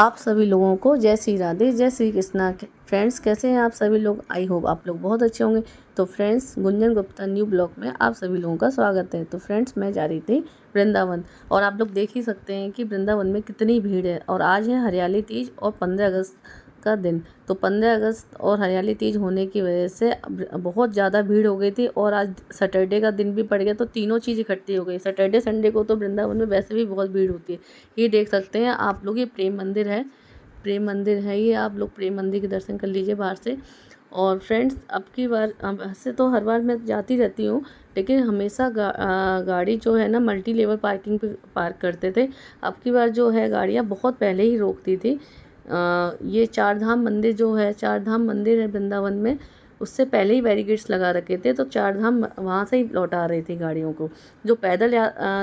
आप सभी लोगों को जय श्री राधे, जय श्री कृष्णा। फ्रेंड्स, कैसे हैं आप सभी लोग? आई होप आप लोग बहुत अच्छे होंगे। तो friends, Gunjan Gupta new blog में आप सभी लोगों का स्वागत है। तो फ्रेंड्स, मैं जा रही थी वृंदावन और आप लोग देख ही सकते हैं कि वृंदावन में कितनी भीड़ है। और आज है हरियाली तीज और 15 अगस्त का दिन। तो 15 अगस्त और हरियाली तीज होने की वजह से बहुत ज़्यादा भीड़ हो गई थी। और आज सैटरडे का दिन भी पड़ गया, तो तीनों चीज़ इकट्ठी हो गई। सैटरडे संडे को तो वृंदावन में वैसे भी बहुत भीड़ होती है। ये देख सकते हैं आप लोग, ये प्रेम मंदिर है। प्रेम मंदिर है ये, आप लोग प्रेम मंदिर के दर्शन कर लीजिए बाहर से। और फ्रेंड्स, अब की बार वैसे तो हर बार मैं जाती रहती हूँ, लेकिन हमेशा गाड़ी जो है ना मल्टी लेवल पार्किंग पे पार्क करते थे। अब की बार जो है गाड़ियाँ बहुत पहले ही रोकती थी। ये चार धाम मंदिर जो है, चार धाम मंदिर है वृंदावन में, उससे पहले ही बैरिकेड्स लगा रखे थे। तो चार धाम वहाँ से ही लौटा रही थी गाड़ियों को। जो पैदल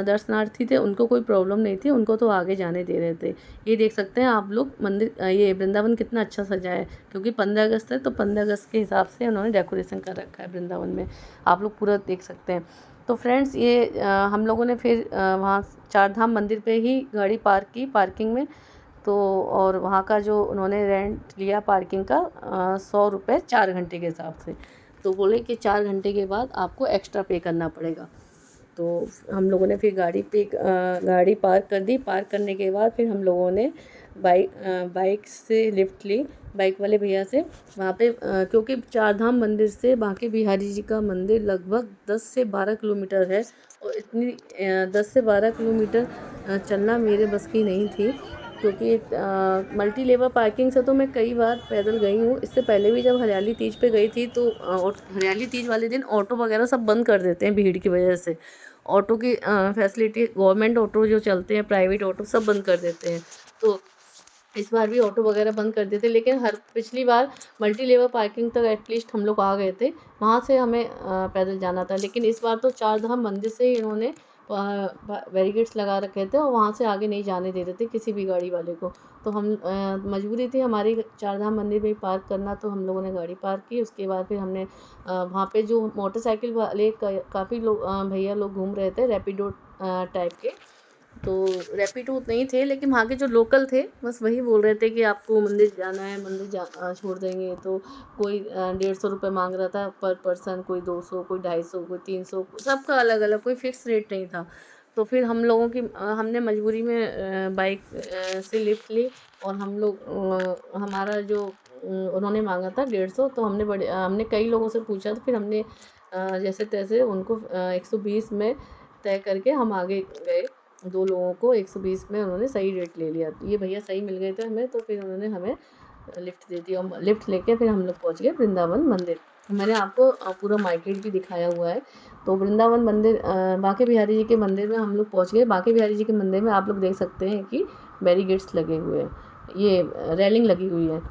दर्शनार्थी थे उनको कोई प्रॉब्लम नहीं थी, उनको तो आगे जाने दे रहे थे। ये देख सकते हैं आप लोग मंदिर, ये वृंदावन कितना अच्छा सजा है, क्योंकि 15 अगस्त है तो 15 अगस्त के हिसाब से उन्होंने डेकोरेशन कर रखा है वृंदावन में। आप लोग पूरा देख सकते हैं। तो फ्रेंड्स, ये हम लोगों ने फिर वहाँ चार धाम मंदिर पे ही गाड़ी पार्क की पार्किंग में। तो और वहाँ का जो उन्होंने रेंट लिया पार्किंग का 100 रुपये 4 घंटे के हिसाब से। तो बोले कि 4 घंटे के बाद आपको एक्स्ट्रा पे करना पड़ेगा। तो हम लोगों ने फिर गाड़ी पार्क कर दी। पार्क करने के बाद फिर हम लोगों ने बाइक से लिफ्ट ली, बाइक वाले भैया से वहाँ पे, क्योंकि चार धाम मंदिर से बांके बिहारी जी का मंदिर लगभग 10 से 12 किलोमीटर है। और इतनी 10 से 12 किलोमीटर चलना मेरे बस की नहीं थी, क्योंकि मल्टी लेवल पार्किंग से तो मैं कई बार पैदल गई हूँ। इससे पहले भी जब हरियाली तीज पे गई थी तो हरियाली तीज वाले दिन ऑटो वगैरह सब बंद कर देते हैं भीड़ की वजह से। ऑटो की फैसिलिटी, गवर्नमेंट ऑटो जो चलते हैं, प्राइवेट ऑटो सब बंद कर देते हैं। तो इस बार भी ऑटो वगैरह बंद कर देते, लेकिन हर पिछली बार मल्टी लेवल पार्किंग तक एटलीस्ट हम लोग आ गए थे। वहाँ से हमें पैदल जाना था, लेकिन इस बार तो चार धाम मंदिर से ही इन्होंने बैरिकेड्स लगा रखे थे और वहाँ से आगे नहीं जाने दे रहे थे किसी भी गाड़ी वाले को। तो हम मजबूरी थी हमारी चार धाम मंदिर में ही पार्क करना, तो हम लोगों ने गाड़ी पार्क की। उसके बाद फिर हमने वहाँ पे जो मोटरसाइकिल वाले काफ़ी लोग भैया लोग घूम रहे थे, रैपिडो टाइप के। तो रैपिडो नहीं थे, लेकिन वहाँ के जो लोकल थे बस वही बोल रहे थे कि आपको मंदिर जाना है, मंदिर छोड़ देंगे। तो कोई 150 रुपये मांग रहा था पर पर्सन, कोई 200, कोई 250, कोई 300, सबका अलग अलग, कोई फिक्स रेट नहीं था। तो फिर हम लोगों की हमने मजबूरी में बाइक से लिफ्ट ली। और हम लोग हमारा जो उन्होंने मांगा था 150, तो हमने कई लोगों से पूछा, तो फिर हमने जैसे तैसे उनको 120 में तय करके हम आगे गए। दो लोगों को 120 में उन्होंने सही रेट ले लिया। तो ये भैया सही मिल गए थे हमें, तो फिर उन्होंने हमें लिफ्ट दे दी और लिफ्ट लेके फिर हम लोग पहुँच गए वृंदावन मंदिर। मैंने आपको पूरा मार्केट भी दिखाया हुआ है। तो वृंदावन मंदिर, बांके बिहारी जी के मंदिर में हम लोग पहुँच गए। बांके बिहारी जी के मंदिर में आप लोग देख सकते हैं कि बैरिकेड्स लगे हुए हैं, ये रेलिंग लगी हुई है।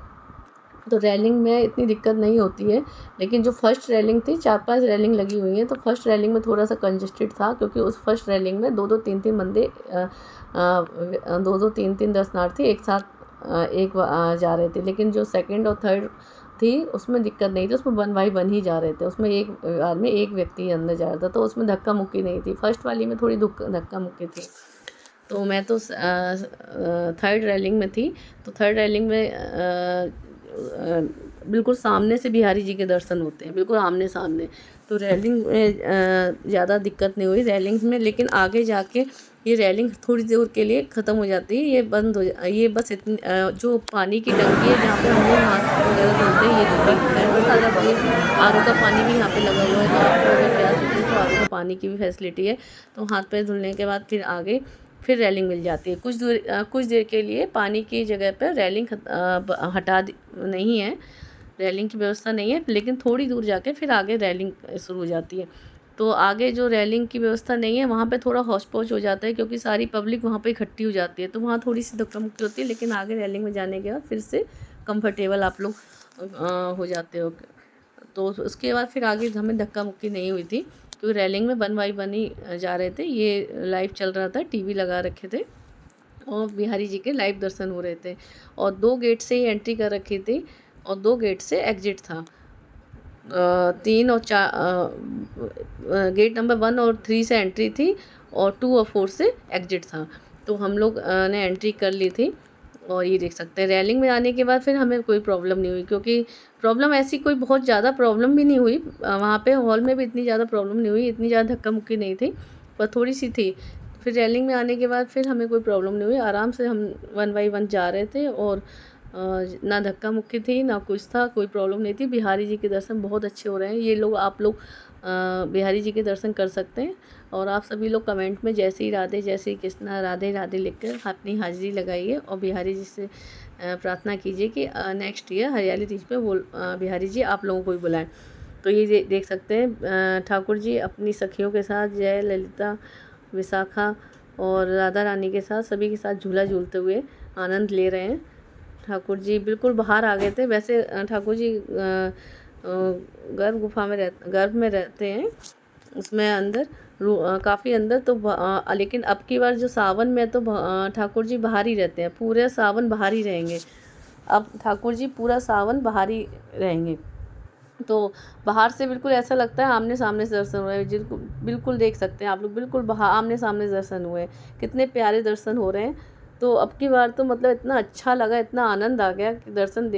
तो रेलिंग में इतनी दिक्कत नहीं होती है, लेकिन जो फर्स्ट रेलिंग थी, 4-5 रेलिंग लगी हुई हैं, तो फर्स्ट रेलिंग में थोड़ा सा कंजेस्टेड था, क्योंकि उस फर्स्ट रेलिंग में 2-2 3-3 बंदे 2-2 3-3 दर्शनार्थी एक साथ जा रहे थे। लेकिन जो सेकंड और थर्ड थी उसमें दिक्कत नहीं थी, उसमें 1 बाई 1 ही जा रहे थे। उसमें एक बार में एक व्यक्ति अंदर जा रहा था, तो उसमें धक्का मुक्की नहीं थी। फर्स्ट वाली में थोड़ी धक्का मुक्की थी। तो मैं तो थर्ड रेलिंग में थी। तो थर्ड रेलिंग में बिल्कुल सामने से बिहारी जी के दर्शन होते हैं, बिल्कुल आमने सामने। तो रेलिंग में ज़्यादा दिक्कत नहीं हुई रेलिंग में, लेकिन आगे जाके ये रेलिंग थोड़ी देर के लिए ख़त्म हो जाती है, ये बंद हो ये बस इतनी जो पानी की टंकी है जहाँ पे हम लोग हाथ वगैरह धोते हैं, ये धोती है। बस आ जाती है। आर ओ का पानी भी यहाँ पे लगा हुआ है, तो आपको अगर प्यास लगती है तो आर ओ का पानी की भी फैसिलिटी है। तो हाथ पैर धुलने के बाद फिर आगे फिर रेलिंग मिल जाती है। कुछ देर के लिए पानी की जगह पर रेलिंग नहीं है, रेलिंग की व्यवस्था नहीं है, लेकिन थोड़ी दूर जाके फिर आगे रेलिंग शुरू हो जाती है। तो आगे जो रेलिंग की व्यवस्था नहीं है वहाँ पे थोड़ा हौच पौच हो जाता है, क्योंकि सारी पब्लिक वहाँ पे इकट्ठी हो जाती है, तो वहाँ थोड़ी सी धक्का मुक्की होती है। लेकिन आगे रेलिंग में जाने के बाद फिर से कंफर्टेबल आप लोग हो जाते हो। तो उसके बाद फिर आगे हमें धक्का मुक्की नहीं हुई थी, क्योंकि रेलिंग में 1 बाई 1 ही जा रहे थे। ये लाइव चल रहा था, टीवी लगा रखे थे और बिहारी जी के लाइव दर्शन हो रहे थे। और 2 गेट से ही एंट्री कर रखी थी और 2 गेट से एग्जिट था। 3 और 4 गेट नंबर 1 और 3 से एंट्री थी और 2 और 4 से एग्जिट था। तो हम लोग ने एंट्री कर ली थी और ये देख सकते हैं रेलिंग में आने के बाद फिर हमें कोई प्रॉब्लम नहीं हुई, क्योंकि प्रॉब्लम ऐसी कोई बहुत ज़्यादा प्रॉब्लम भी नहीं हुई। वहाँ पे हॉल में भी इतनी ज़्यादा प्रॉब्लम नहीं हुई, इतनी ज़्यादा धक्का मुक्की नहीं थी, पर थोड़ी सी थी। फिर रेलिंग में आने के बाद फिर हमें कोई प्रॉब्लम नहीं हुई, आराम से हम 1 बाई 1 जा रहे थे और ना धक्का मुक्की थी ना कुछ था, कोई प्रॉब्लम नहीं थी। बिहारी जी के दर्शन बहुत अच्छे हो रहे हैं। ये लोग आप लोग बिहारी जी के दर्शन कर सकते हैं। और आप सभी लोग कमेंट में जय श्री राधे जय श्री कृष्णा राधे राधे लिखकर अपनी हाजिरी लगाइए और बिहारी जी से प्रार्थना कीजिए कि नेक्स्ट ईयर हरियाली तीज पे बिहारी जी आप लोगों को भी बुलाएं। तो ये देख सकते हैं ठाकुर जी अपनी सखियों के साथ, जय, ललिता, विशाखा और राधा रानी के साथ, सभी के साथ झूला झूलते हुए आनंद ले रहे हैं। ठाकुर जी बिल्कुल बाहर आ गए थे। वैसे ठाकुर जी गर्भ में रहते हैं, उसमें अंदर काफ़ी अंदर, तो लेकिन अब की बार जो सावन में तो ठाकुर जी बाहर ही रहते हैं, पूरे सावन बाहर ही रहेंगे। अब ठाकुर जी पूरा सावन बाहर ही रहेंगे। तो बाहर से बिल्कुल ऐसा लगता है आमने सामने से दर्शन हुए, जिनको बिल्कुल देख सकते हैं आप लोग, बिल्कुल बाहर आमने सामने दर्शन हुए, कितने प्यारे दर्शन हो रहे हैं। तो अब की बार तो मतलब इतना अच्छा लगा, इतना आनंद आ गया कि दर्शन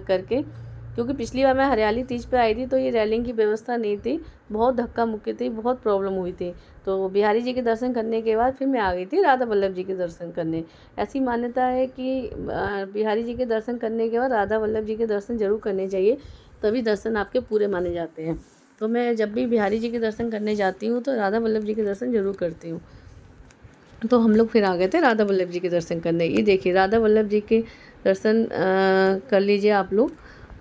करके, क्योंकि पिछली बार मैं हरियाली तीज पे आई थी तो ये रेलिंग की व्यवस्था नहीं थी, बहुत धक्का मुक्की थी, बहुत प्रॉब्लम हुई थी। तो बिहारी जी के दर्शन करने के बाद फिर मैं आ गई थी राधा वल्लभ जी के दर्शन करने। ऐसी मान्यता है कि बिहारी जी के दर्शन करने के बाद राधा वल्लभ जी के दर्शन जरूर करने चाहिए, तभी दर्शन आपके पूरे माने जाते हैं। तो मैं जब भी बिहारी जी के दर्शन करने जाती हूँ तो राधा वल्लभ जी के दर्शन ज़रूर करती हूँ। तो हम लोग फिर आ गए थे राधा वल्लभ जी के दर्शन करने। ये देखिए राधा वल्लभ जी के दर्शन कर लीजिए आप लोग।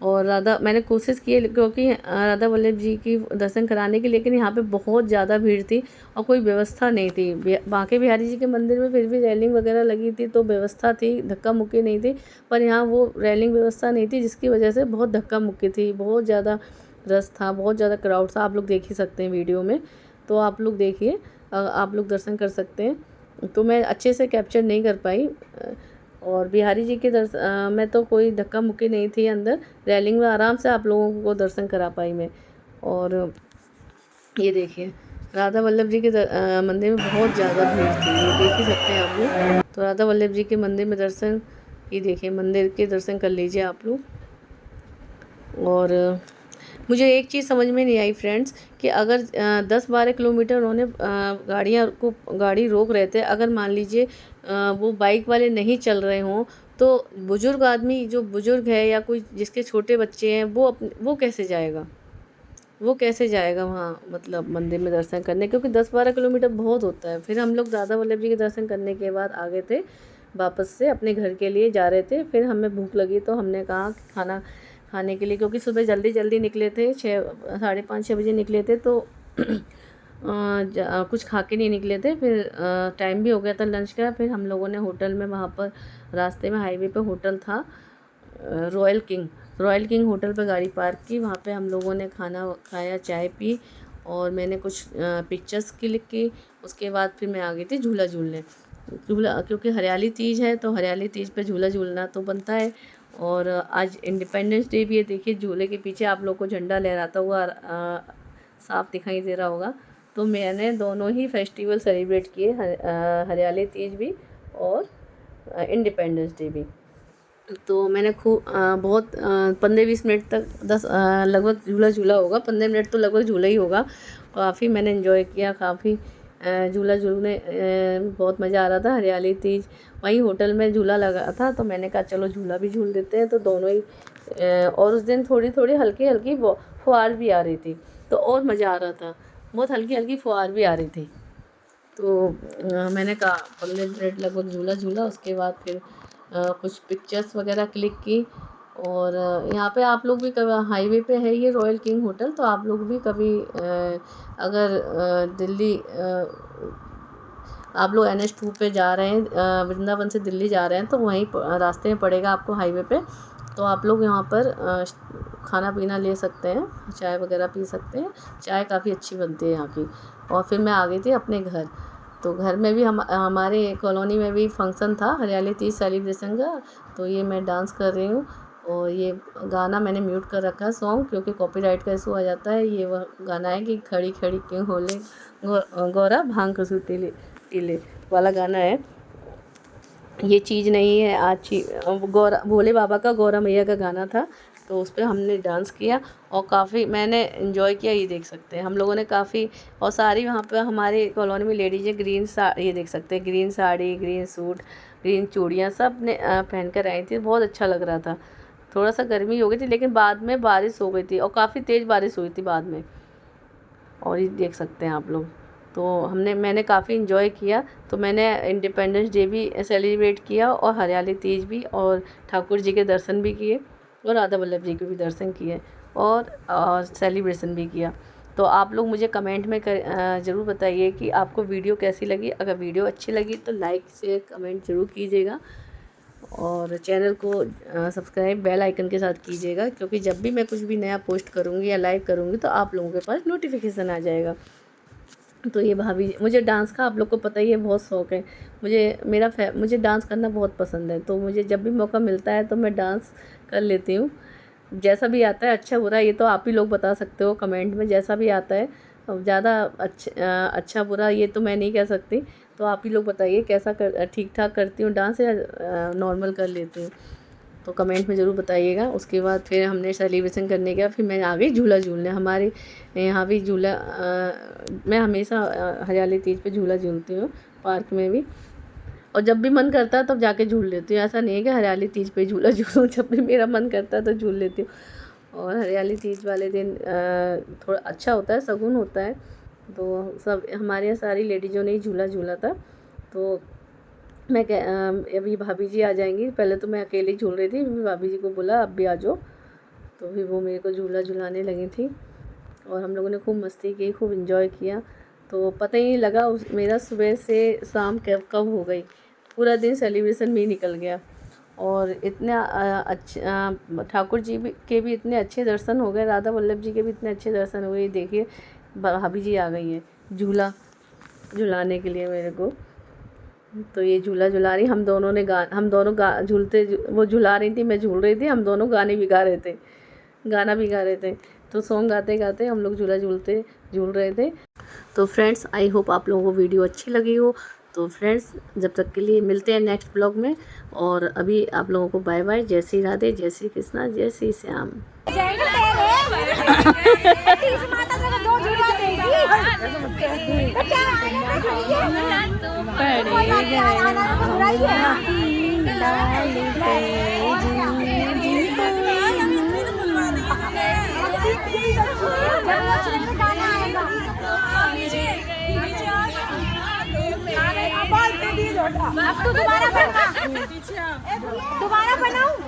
और मैंने कोशिश की है, क्योंकि राधा वल्लभ जी की दर्शन कराने की, लेकिन यहाँ पे बहुत ज़्यादा भीड़ थी और कोई व्यवस्था नहीं थी। बांके बिहारी जी के मंदिर में फिर भी रेलिंग वगैरह लगी थी तो व्यवस्था थी, धक्का मुक्की नहीं थी, पर यहाँ वो रेलिंग व्यवस्था नहीं थी, जिसकी वजह से बहुत धक्का मुक्की थी, बहुत ज़्यादा रश था, बहुत ज़्यादा क्राउड था। आप लोग देख ही सकते हैं वीडियो में, तो आप लोग देखिए, आप लोग दर्शन कर सकते हैं। तो मैं अच्छे से कैप्चर नहीं कर पाई। और बिहारी जी के में तो कोई धक्का मुक्की नहीं थी, अंदर रेलिंग में आराम से आप लोगों को दर्शन करा पाई मैं। और ये देखिए राधा वल्लभ जी के मंदिर में बहुत ज़्यादा भीड़ थी, ये देख ही सकते हैं आप लोग। तो राधा वल्लभ जी के मंदिर में दर्शन, ये देखिए मंदिर के दर्शन कर लीजिए आप लोग। और मुझे एक चीज़ समझ में नहीं आई फ्रेंड्स, कि अगर 10-12 किलोमीटर उन्होंने गाड़ी रोक रहे थे, अगर मान लीजिए वो बाइक वाले नहीं चल रहे हों, तो बुजुर्ग आदमी, जो बुजुर्ग है या कोई जिसके छोटे बच्चे हैं, वो कैसे जाएगा, वो कैसे जाएगा वहाँ, मतलब मंदिर में दर्शन करने, क्योंकि 10-12 किलोमीटर बहुत होता है। फिर हम लोग राधा वल्लभ जी के दर्शन करने के बाद आ गए थे वापस से अपने घर के लिए जा रहे थे। फिर हमें भूख लगी तो हमने कहा कि खाना खाने के लिए, क्योंकि सुबह जल्दी जल्दी निकले थे, 5:30-6 बजे निकले थे, तो कुछ खा के नहीं निकले थे। फिर टाइम भी हो गया था लंच का। फिर हम लोगों ने होटल में, वहाँ पर रास्ते में हाईवे पे होटल था रॉयल किंग होटल पर गाड़ी पार्क की, वहाँ पे हम लोगों ने खाना खाया, चाय पी, और मैंने कुछ पिक्चर्स क्लिक की। उसके बाद फिर मैं आ गई थी झूला झूलने। क्योंकि हरियाली तीज है, तो हरियाली तीज पे झूला झूलना तो बनता है। और आज इंडिपेंडेंस डे भी है, देखिए झूले के पीछे आप लोग को झंडा लहराता हुआ साफ दिखाई दे रहा होगा। तो मैंने दोनों ही फेस्टिवल सेलिब्रेट किए, हरियाली तीज भी और इंडिपेंडेंस डे भी। तो मैंने खूब बहुत 15-20 मिनट तक लगभग झूला झूला होगा, 15 मिनट तो लगभग झूला ही होगा। काफ़ी मैंने एंजॉय किया, काफ़ी झूला झूलने बहुत मज़ा आ रहा था। हरियाली तीज वहीं होटल में झूला लगा था, तो मैंने कहा चलो झूला भी झूल देते हैं। तो दोनों ही और उस दिन थोड़ी थोड़ी हल्की हल्की फुहार भी आ रही थी, तो और मज़ा आ रहा था, बहुत हल्की हल्की फुहार भी आ रही थी। तो मैंने कहा 15 मिनट लगभग झूला झूला, उसके बाद फिर कुछ पिक्चर्स वगैरह क्लिक की। और यहाँ पे आप लोग भी कभी, हाईवे पे है ये रॉयल किंग होटल, तो आप लोग भी कभी अगर दिल्ली आप लोग NH2 पे जा रहे हैं, वृंदावन से दिल्ली जा रहे हैं, तो वहीं रास्ते में पड़ेगा आपको हाईवे पे। तो आप लोग यहाँ पर खाना पीना ले सकते हैं, चाय वगैरह पी सकते हैं, चाय काफ़ी अच्छी बनती है यहाँ की। और फिर मैं आ गई थी अपने घर। तो घर में भी हमारे कॉलोनी में भी फंक्शन था हरियाली तीज सेलिब्रेशन का, तो ये मैं डांस कर रही हूँ। और ये गाना मैंने म्यूट कर रखा है सॉन्ग, क्योंकि कॉपीराइट का इशू आ जाता है। ये वह गाना है कि खड़ी खड़ी क्यों होले गौरा भांग कसू टीले टीले वाला गाना है। ये चीज़ नहीं है आज गौरा भोले बाबा का गौरा मैया का गाना था, तो उस पर हमने डांस किया और काफ़ी मैंने इन्जॉय किया। ये देख सकते हैं हम लोगों ने काफ़ी, और सारी वहाँ पे हमारे कॉलोनी में लेडीज़ है ग्रीन ये देख सकते हैं green sari, green suit, green चूड़ियाँ सब ने पहन कर आई थी। बहुत अच्छा लग रहा था। थोड़ा सा गर्मी हो गई थी लेकिन बाद में बारिश हो गई थी और काफ़ी तेज़ बारिश हुई थी बाद में। और ये देख सकते हैं आप लोग, तो मैंने काफ़ी इन्जॉय किया। तो मैंने इंडिपेंडेंस डे भी सेलिब्रेट किया और हरियाली तीज भी, और ठाकुर जी के दर्शन भी किए और राधा वल्लभ जी के भी दर्शन किए और सेलिब्रेशन भी किया। तो आप लोग मुझे कमेंट में ज़रूर बताइए कि आपको वीडियो कैसी लगी। अगर वीडियो अच्छी लगी तो लाइक शेयर कमेंट ज़रूर कीजिएगा और चैनल को सब्सक्राइब बेल आइकन के साथ कीजिएगा, क्योंकि जब भी मैं कुछ भी नया पोस्ट करूँगी या लाइव करूँगी तो आप लोगों के पास नोटिफिकेशन आ जाएगा। तो ये भाभी, मुझे डांस का आप लोग को पता ही है बहुत शौक़ है। मुझे डांस करना बहुत पसंद है, तो मुझे जब भी मौका मिलता है तो मैं डांस कर लेती हूँ। जैसा भी आता है अच्छा बुरा ये तो आप ही लोग बता सकते हो कमेंट में, जैसा भी आता है। ज़्यादा अच्छा बुरा ये तो मैं नहीं कह सकती, तो आप ही लोग बताइए कैसा ठीक ठाक करती हूँ डांस या नॉर्मल कर लेती हूँ, तो कमेंट में ज़रूर बताइएगा। उसके बाद फिर हमने सेलिब्रेशन करने के बाद फिर मैं आ गई झूला झूलने। हमारे यहाँ भी झूला मैं हमेशा हरियाली तीज पे झूला झूलती हूँ पार्क में भी, और जब भी मन करता है तब जाके झूल लेती हूँ। ऐसा नहीं है कि हरियाली तीज पे झूला झूलूँ, जब भी मेरा मन करता है तो झूल लेती हूँ। और हरियाली तीज वाले दिन थोड़ा अच्छा होता है, शगुन होता है, तो सब हमारे यहाँ सारी लेडीज़ों ने ही झूला झूला था। तो मैं अभी भाभी जी आ जाएंगी, पहले तो मैं अकेली झूल रही थी, फिर भाभी जी को बोला अब भी आ जाओ, तो फिर वो मेरे को झूला झुलाने लगी थी और हम लोगों ने खूब मस्ती की, खूब इन्जॉय किया। तो पता ही नहीं लगा मेरा सुबह से शाम कब हो गई, पूरा दिन सेलिब्रेशन में ही निकल गया। और इतने अच्छे ठाकुर जी के भी इतने अच्छे दर्शन हो गए, राधा वल्लभ जी के भी इतने अच्छे दर्शन हुए। देखिए भाभी जी आ गई है झूला झुलाने के लिए मेरे को। तो ये झूला झुला रही, हम दोनों झूलते, वो झुला रही थी मैं झूल रही थी, हम दोनों गाना भी गा रहे थे। तो सॉन्ग गाते गाते हम लोग झूल रहे थे। तो फ्रेंड्स आई होप आप लोगों को वीडियो अच्छी लगी हो। तो फ्रेंड्स जब तक के लिए मिलते हैं नेक्स्ट ब्लॉग में, और अभी आप लोगों को बाय बाय। जय श्री राधे, जय श्री कृष्णा, जय श्री श्याम। अब तो दोबारा बनाऊं।